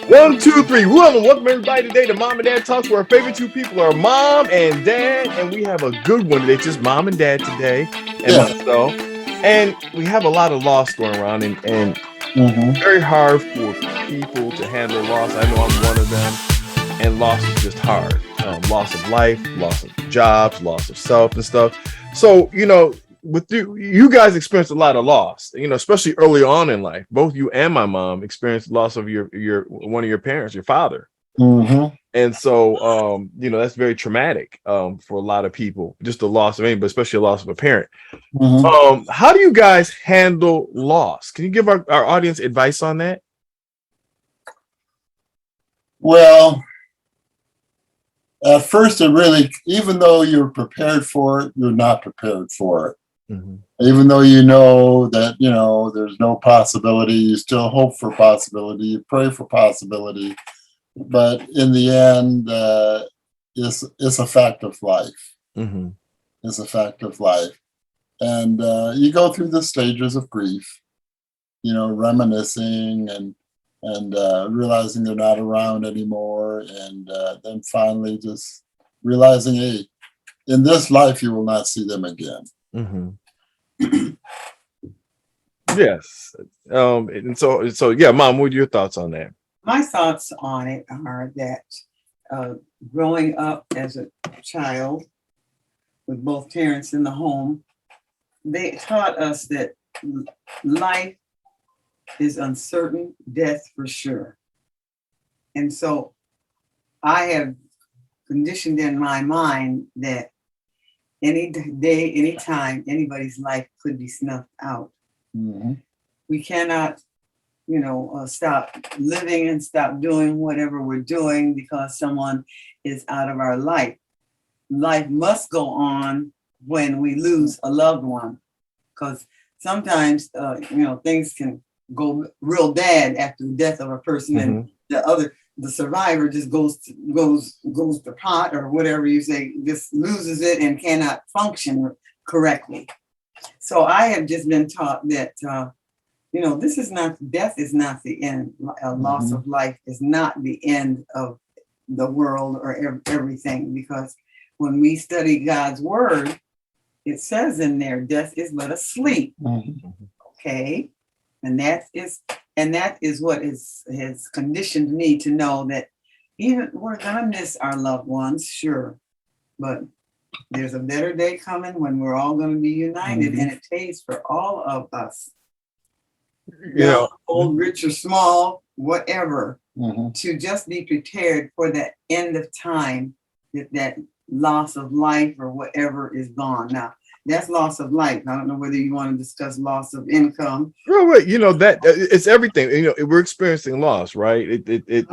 One, two, three. Welcome everybody today to Mom and Dad Talks, where our favorite two people are mom and dad, and we have a good one today. It's just mom and dad today, and Yeah. myself. And we have a lot of loss going around, and hmm very hard for people to handle loss. I know I'm one of them, and loss is just hard. Loss of life, loss of jobs, loss of self, and stuff. So with you guys experienced a lot of loss. Especially early on in life. Both you and my mom experienced loss of your one of your parents, your father. hmm And so that's very traumatic for a lot of people. Just the loss of anybody, especially a loss of a parent. hmm How do you guys handle loss? Can you give our audience advice on that? Well, at first, even though you're prepared for it, you're not prepared for it. Mhm. Even though you know that, there's no possibility, you still hope for possibility, you pray for possibility. But in the end, it's a fact of life. Mhm. It's a fact of life. And you go through the stages of grief, reminiscing and realizing they're not around anymore, and then finally just realizing, hey, in this life you will not see them again. Mhm. Yes. And so yeah, mom, what are your thoughts on that? My thoughts on it are that uh, growing up as a child with both parents in the home, they taught us that life is uncertain, death for sure. And so I have conditioned in my mind that any day, any time, anybody's life could be snuffed out. Mm-hmm. We cannot, stop living and stop doing whatever we're doing because someone is out of our life. Life must go on when we lose a loved one, because sometimes, things can go real bad after the death of a person, and the survivor just goes to pot or whatever you say, just loses it and cannot function correctly. So I have just been taught that this is not, death is not the end. A loss Mm-hmm. of life is not the end of the world or everything, because when we study God's word, it says in there, death is but a sleep. Mm-hmm. Okay. And that is what has conditioned me to know that even we're gonna miss our loved ones, sure, but there's a better day coming when we're all gonna be united, and it pays for all of us, You young, know, old, rich or small, whatever, Mm-hmm. to just be prepared for that end of time, that loss of life or whatever is gone. Now, that's loss of life. I don't know whether you want to discuss loss of income. right. That it's everything. We're experiencing loss, right? It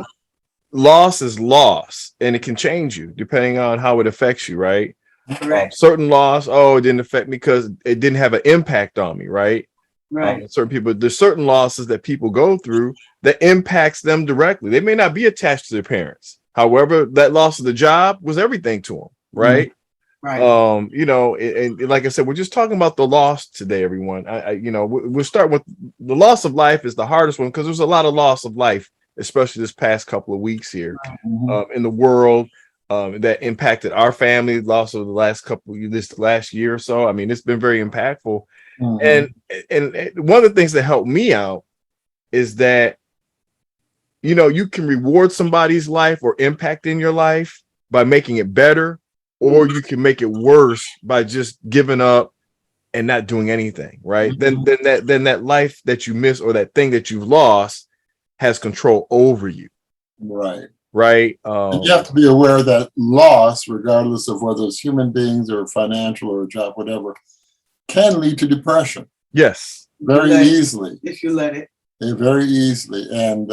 loss is loss, and it can change you depending on how it affects you, right? Correct. Certain loss, oh, it didn't affect me because it didn't have an impact on me, right? Right. Certain people, there's certain losses that people go through that impacts them directly. They may not be attached to their parents. However, that loss of the job was everything to them, right? Right. And like I said, we're just talking about the loss today, everyone. We'll start with the loss of life is the hardest one because there's a lot of loss of life, especially this past couple of weeks here Mm-hmm. in the world that impacted our family. Loss of the last this last year or so. I mean, it's been very impactful. Mm-hmm. And one of the things that helped me out is that you can reward somebody's life or impact in your life by making it better, or you can make it worse by just giving up and not doing anything, right? Then that life that you miss or that thing that you've lost has control over you, Right. right? And you have to be aware that loss, regardless of whether it's human beings or financial or a job, whatever, can lead to depression Yes. very easily. If you let it. Very easily. And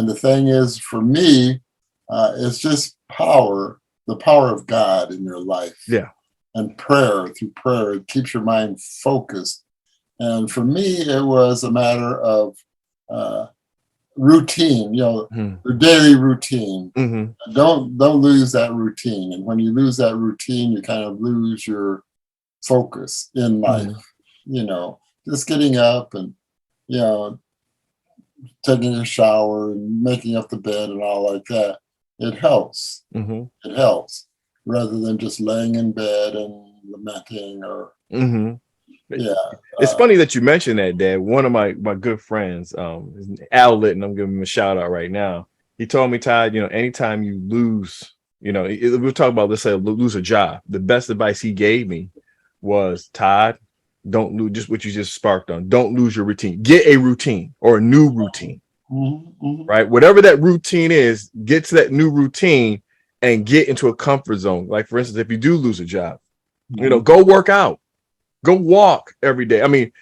the thing is, for me, it's just the power of God in your life. Yeah. And prayer, through prayer, it keeps your mind focused. And for me, it was a matter of routine, your daily routine. Mm-hmm. Don't lose that routine. And when you lose that routine, you kind of lose your focus in life. Just getting up and, taking a shower and making up the bed and all like that. It helps. Mm-hmm. It helps rather than just laying in bed and lamenting or Mm-hmm. yeah. It's funny that you mentioned that, Dad. One of my good friends, Al Litton, I'm giving him a shout out right now. He told me, Todd, anytime you lose, we'll talk about, let's say, lose a job. The best advice he gave me was, Todd, don't lose, just what you just sparked on. Don't lose your routine. Get a routine or a new routine, right? Whatever that routine is, get to that new routine and get into a comfort zone. Like, for instance, if you do lose a job, go work out. Go walk every day. I mean,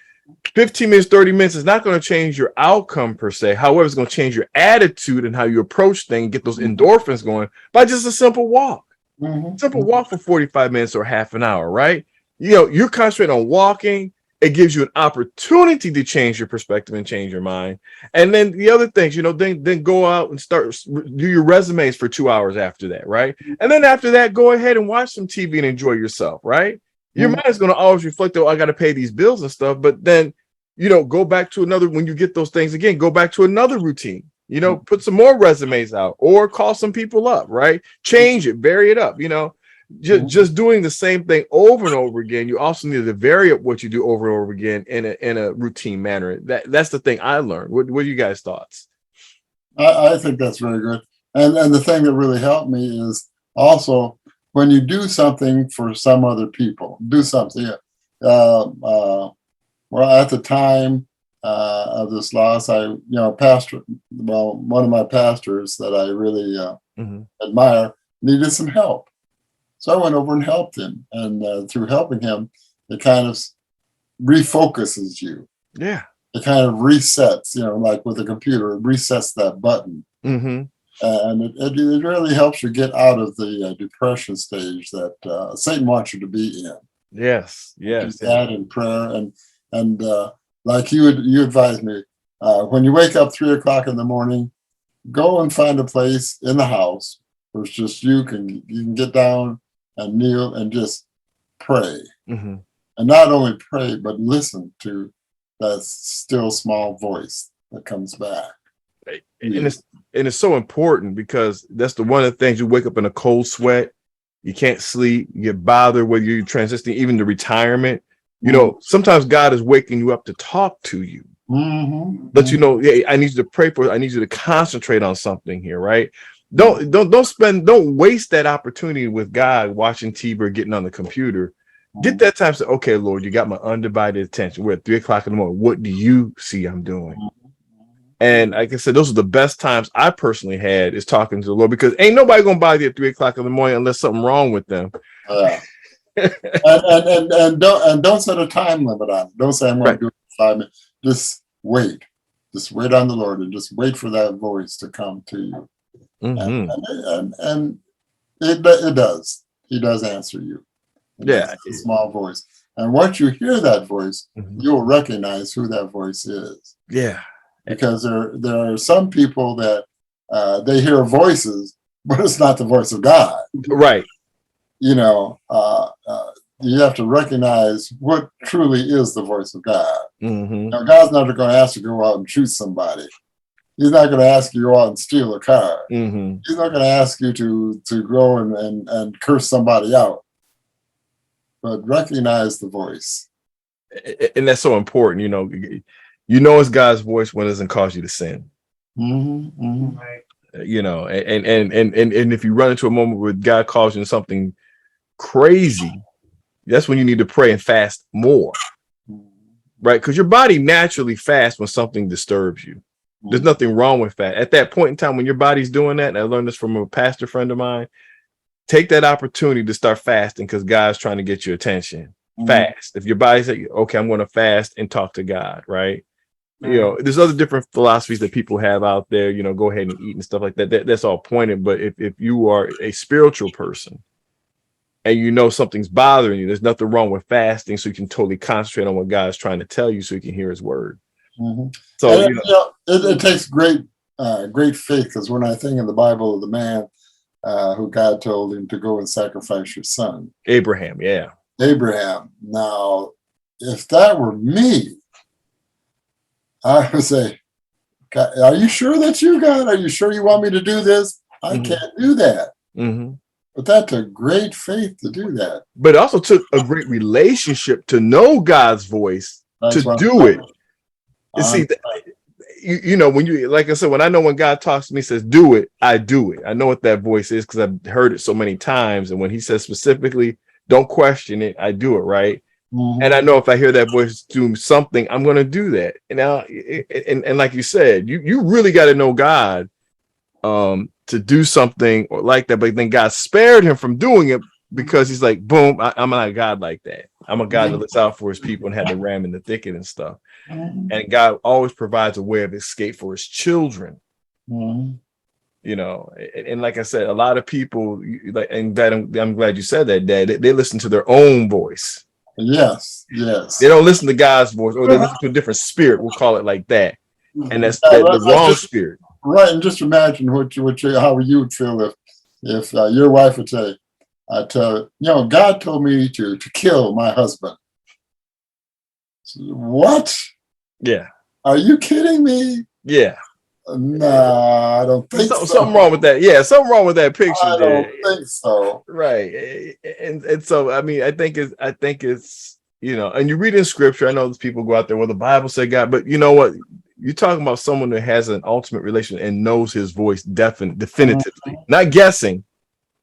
15 minutes, 30 minutes is not going to change your outcome per se. However, it's going to change your attitude and how you approach things, get those endorphins going by just a simple walk. Simple walk for 45 minutes or half an hour, right? You're concentrating on walking. It gives you an opportunity to change your perspective and change your mind. And then the other things, then go out and start do your resumes for 2 hours after that, right? And then after that, go ahead and watch some TV and enjoy yourself, right? Your mind is going to always reflect, I got to pay these bills and stuff. But then, go back to another, when you get those things again, go back to another routine, put some more resumes out or call some people up, right? Change it, vary it up, just doing the same thing over and over again. You also need to vary up what you do over and over again in a routine manner. That's the thing I learned. What are you guys' thoughts? I think that's very good. And the thing that really helped me is also, when you do something for some other people, do something. Well, at the time of this loss, one of my pastors that I really admire needed some help. So I went over and helped him. And through helping him, it kind of refocuses you. Yeah. It kind of resets, like with a computer, it resets that button. Mm-hmm. And it really helps you get out of the depression stage that Satan wants you to be in. Yes. That in prayer and like you advised me, when you wake up 3 o'clock in the morning, go and find a place in the house where it's just you can get down and kneel and just pray, and not only pray but listen to that still small voice that comes back. And it's so important because that's one of the things. You wake up in a cold sweat, you can't sleep, you get bothered whether you're transitioning even to retirement. Sometimes God is waking you up to talk to you. But I need you to pray for it. I need you to concentrate on something here, right? Don't waste that opportunity with God watching TV or getting on the computer. Get that time to say, okay, Lord, you got my undivided attention. We're at 3 o'clock in the morning. What do you see I'm doing? And like I said, those are the best times I personally had is talking to the Lord, because ain't nobody gonna bother you at 3 o'clock in the morning unless something wrong with them. And don't set a time limit on it. Don't say I'm going to do it in 5 minutes. Just wait. Just wait on the Lord and just wait for that voice to come to you. And it does. He does answer you. It's a small voice. And once you hear that voice, you'll recognize who that voice is. Yeah. Because there are some people that they hear voices, but it's not the voice of God. Right. You have to recognize what truly is the voice of God. Now, God's not going to ask you to go out and shoot somebody. He's not going to ask you to go out and steal a car. He's not going to ask you to go and curse somebody out. But recognize the voice. And that's so important, it's God's voice when it doesn't cause you to sin. Right. And if you run into a moment where God calls you something crazy, that's when you need to pray and fast more, right? Because your body naturally fasts when something disturbs you. There's nothing wrong with that. At that point in time, when your body's doing that, and I learned this from a pastor friend of mine, take that opportunity to start fasting because God's trying to get your attention. Fast. If your body's like, okay, I'm going to fast and talk to God, right? There's other different philosophies that people have out there, go ahead and eat and stuff like that. That's all pointed. But if you are a spiritual person and something's bothering you, there's nothing wrong with fasting, so you can totally concentrate on what God's trying to tell you so you can hear his word. So it takes great faith, because when I think in the Bible of the man who God told him to go and sacrifice your son. Abraham, yeah. Abraham. Now, if that were me, I would say, Are you sure that's you, God? Are you sure you want me to do this? I Mhm. can't do that. Mhm. But that took great faith to do that. But it also took a great relationship to know God's voice That's to what do it. I'm And see, saying. you know, when you, like I said, when I know when God talks to me, says, do it, I do it. I know what that voice is because I've heard it so many times. And when he says specifically, don't question it, I do it, right? Mhm. And I know if I hear that voice do something, I'm going to do that. And now, and like you said, you really got to know God to do something or like that. But then God spared him from doing it because he's like, boom, I'm not a God like that. I'm a God that looks out for his people and had the ram in the thicket and stuff. Mhm. And God always provides a way of escape for his children. Mhm. You know, and like I said, a lot of people like, and that I'm glad you said that, Dad. They listen to their own voice. Yes, yes. They don't listen to God's voice, or they listen to a different spirit. We'll call it like that, and that's Yeah, the wrong spirit. Right, and just imagine how you would feel if your wife would say, God told me to kill my husband. What? Yeah, Are you kidding me? yeah. Nah, I don't think so. Something wrong with that. Yeah, something wrong with that picture. I don't think so. Right, and so I mean, I think it's you know, and you read in scripture. I know those people go out there, well, the Bible said God, but you know what? You're talking about someone that has an ultimate relation and knows his voice definitively, not guessing.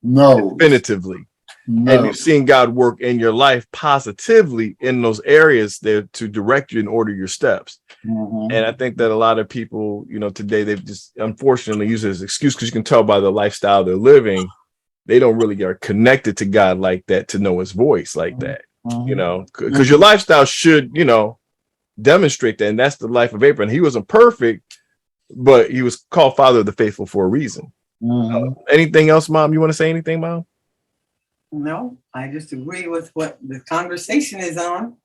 No, Definitively. no. And you've seen God work in your life positively in those areas there to direct you and order your steps. Mhm. And I think that a lot of people, you know, today they've just unfortunately use it as an excuse because you can tell by the lifestyle they're living, they don't really are connected to God like that to know his voice like that, Mhm. you know, because your lifestyle should, you know, demonstrate that. And that's the life of Abraham. He wasn't perfect, but he was called father of the faithful for a reason. Mhm. Anything else, Mom? You want to say anything, Mom? No, I just agree with what the conversation is on.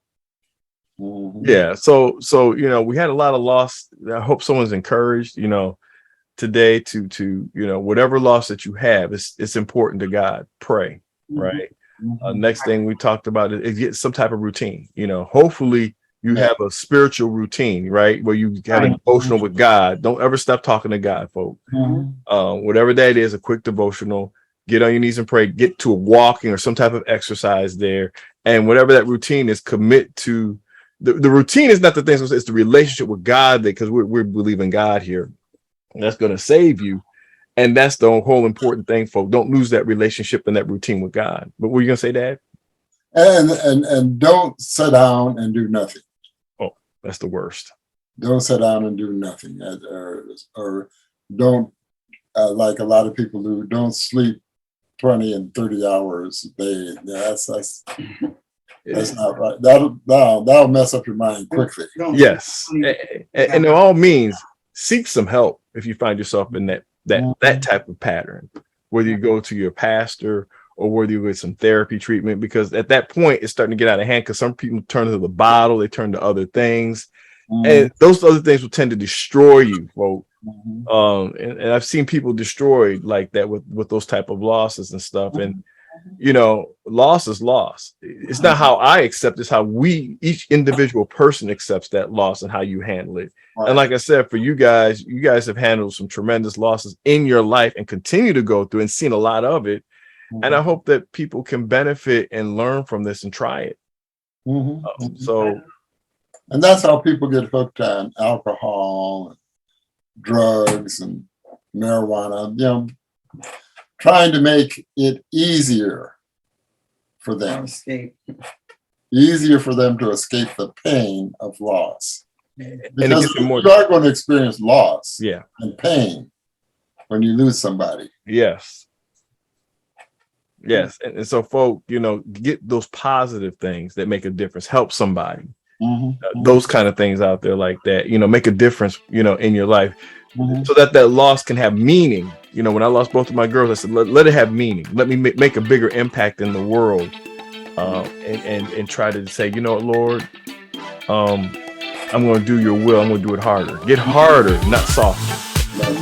Mhm. Yeah. So you know, we had a lot of loss. I hope someone's encouraged, you know, today to you know, whatever loss that you have, it's important to God. Pray, right? Mhm. Next thing we talked about is get some type of routine. You know, hopefully you Yeah. have a spiritual routine, right? Where you have a Right. devotional with God. Don't ever stop talking to God, folks. Mhm. Whatever that is, a quick devotional, get on your knees and pray, get to a walking or some type of exercise there. And whatever that routine is, commit to the routine is not the thing, it's the relationship with God, because we believe in God here. And that's going to save you. And that's the whole important thing, folks. Don't lose that relationship and that routine with God. But what were you going to say, Dad? And don't sit down and do nothing. Oh, that's the worst. Don't sit down and do nothing, or don't like a lot of people do. Don't sleep 20 and 30 hours a day. That's not right. That'll mess up your mind quickly. Yes. And in all means, seek some help if you find yourself in that type of pattern, whether you go to your pastor or whether you get some therapy treatment, because at that point it's starting to get out of hand, because some people turn to the bottle, they turn to other things, and those other things will tend to destroy you, folks. And I've seen people destroyed like that with those type of losses and stuff. And you know, loss is loss. It's not how I accept, it's how each individual person accepts that loss and how you handle it. Right. And like I said, for you guys have handled some tremendous losses in your life and continue to go through and seen a lot of it. And I hope that people can benefit and learn from this and try it. So, and that's how people get hooked on alcohol, and drugs, and marijuana. You know, trying to make it easier for them, easier for them to escape the pain of loss. Because you are going to experience loss, and pain when you lose somebody. Yes. And so, folks, you know, get those positive things that make a difference. Help somebody. Those kind of things out there like that, you know, make a difference, you know, in your life, so that loss can have meaning. You know, when I lost both of my girls, I said, let it have meaning. Let me make a bigger impact in the world, and try to say, you know what, Lord, I'm going to do your will. I'm going to do it harder. Get harder, not softer.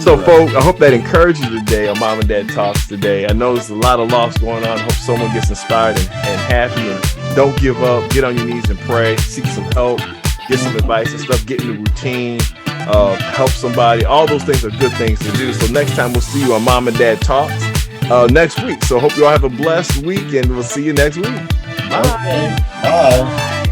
So, folks, I hope that encourages you today on Mom and Dad Talks today. I know there's a lot of loss going on. I hope someone gets inspired and happy, and don't give up. Get on your knees and pray. Seek some help. Get some advice and stuff. Get in the routine. help somebody. All those things are good things to do. So next time we'll see you on Mom and Dad Talks next week. So hope you all have a blessed week, and we'll see you next week. Okay. Bye.